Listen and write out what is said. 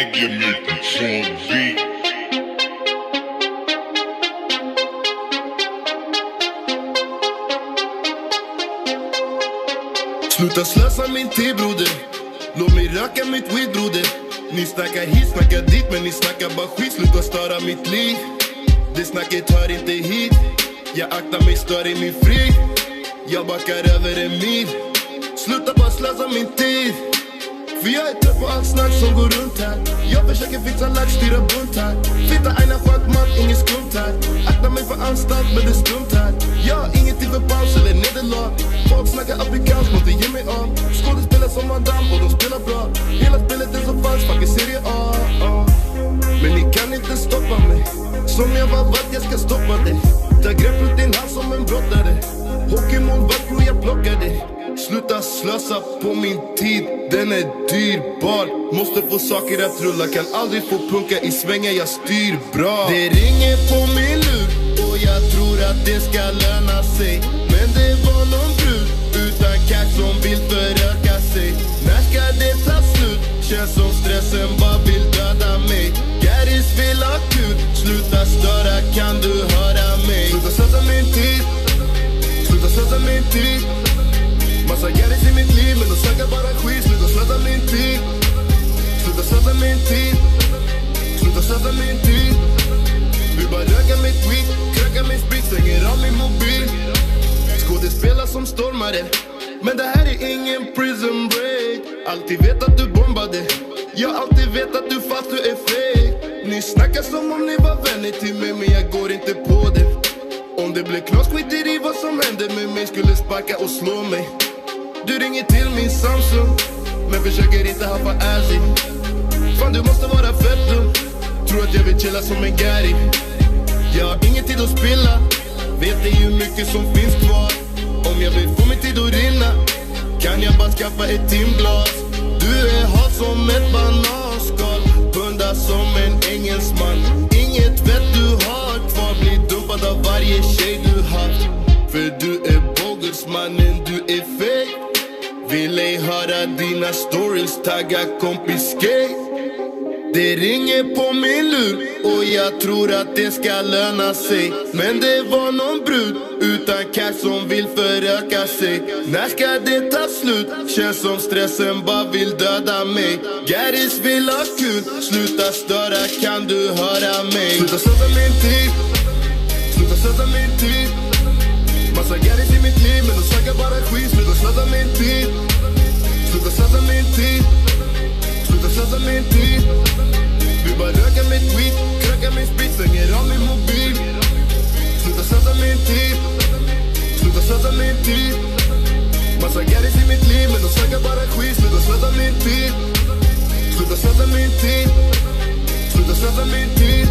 äger mycket från beat. Sluta slösa min tid broder. Låt mig röka mitt weed broder. Ni snackar hit, snackar dit, men ni snackar bara skit. Sluta störa mitt liv. Det snacket hör inte hit. Jag aktar mig, stör i min frid. Jag backar över en mil. Sluta bara slösa min tid. För jag är trött på allt snack som går runt här. Jag försöker fixa lack, styra bunt här. Fitta aina schackman, ingen skumt här. Akta mig för anstalt, men det är stumt här. Jag har ingenting för paus eller nederlag. Folk snackar afrikansk, måste ge mig av. Skådespelar som Madame och de spelar bra. Hela spelet är så falskt, fucking serie A. Men ni kan inte stoppa mig. Som jag var vart jag ska stoppa dig. Ta grepp runt din hals som en brottare. Hockeymålvakt, bror jag plockar dig. Sluta slösa på min tid, den är dyrbar. Måste få saker att rulla, kan aldrig få punka i svängen, jag styr bra. Det ringer på min lur och jag tror att det ska löna sig. Men det var någon brud utan cash som vill föröka sig. När ska det ta slut? Känns som stressen bara vill döda mig. Garris vill ha kul, sluta störa, kan du höra mig? Sluta slösa min tid, sluta slösa min tid. Massa garris i mitt liv, men de snackar bara skit. Sluta slösa min tid, sluta slösa min tid, sluta slösa min tid. Vill bara röka mitt weed, kröka min sprit, stänger av min mobil. Skådespelare som stormare, men det här är ingen prison break. Alltid vet att du bombade, jag alltid vet att du fast du är fake. Ni snackar som om ni var vänner till mig, men jag går inte på det. Om det blev knas, skit i vad som hände med mig. Skulle sparka och slå mig. Du ringer till min Samsung, men försöker inte haffa ärlig. Fan, du måste vara fett dum. Tror att jag vill chilla som en Gary. Jag har ingen tid att spilla. Vet ej hur mycket som finns kvar. Om jag vill få min tid att rinna, kan jag bara skaffa ett timglas. Du är hat som ett bananskal, bunda som en engelsman. Inget vett du har kvar, blir dumpad av varje tjej du haft. För du är bogus mannen, du är fake. Vill ej höra dina stories, tagga kompis gay. Det ringer på min lur och jag tror att det ska löna sig. Men det var någon brud utan cash som vill föröka sig. När ska det ta slut? Känns som stressen bara vill döda mig. Garris vill ha kul, sluta störa, kan du höra mig? Sluta slösa min tid, sluta slösa min tid. Massa garris i mitt liv, men de snackar bara skit. Sluta slösa min tid, sluta slösa min tid, sluta slösa min tid. Vill bara röka mitt weed, kröka min sprit, stänger av min mobil. Sluta slösa min tid, sluta slösa min tid. Massa garris i mitt liv, men de snackar bara skit. Sluta slösa min tid, sluta slösa min tid, sluta slösa min tid.